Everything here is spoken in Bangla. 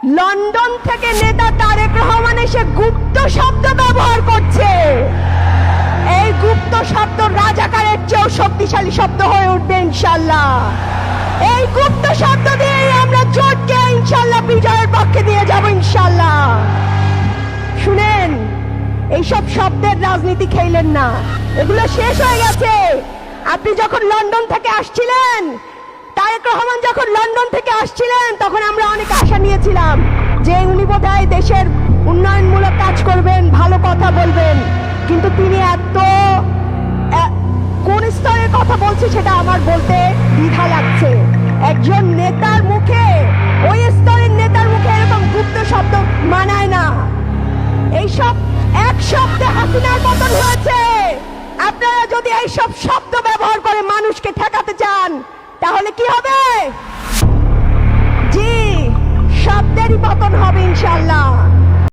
লন্ডন থেকে নেতা তারেক রহমান এসে গুপ্ত শব্দ ব্যবহার করছে। এই গুপ্ত শব্দ রাজাকারের চেয়েও শক্তিশালী শব্দ হয়ে উঠবে ইনশাল্লাহ। এই গুপ্ত শব্দ দিয়ে আমরা জোটকে ইনশাল্লাহ বিজয়ের পক্ষে দিয়ে যাব ইনশাল্লাহ। শুনেন, এইসব শব্দের রাজনীতি খেলেন না, এগুলো শেষ হয়ে গেছে। আপনি যখন লন্ডন থেকে আসছিলেন, তারেক রহমান যখন লন্ডন থেকে আসছিলেন, তখন আমরা অনেক আশা নিয়েছিলাম যে উনি বোধহয় দেশের উন্নয়নমূলক কাজ করবেন, ভালো কথা বলবেন। কিন্তু তিনি কোন স্তরের কথা বলছে সেটা আমার বলতে দ্বিধা লাগছে। একজন নেতার মুখে, ওই স্তরের নেতার মুখে এরকম গুপ্ত শব্দ মানায় না। এইসব এক শব্দে হাসিনার পতন হয়েছে। আপনারা যদি এইসব শব্দ ব্যবহার করে মানুষকে ঠেকাতে চান, তাহলে কি হবে? জি, শব্দেরই পতন হবে ইনশাল্লাহ।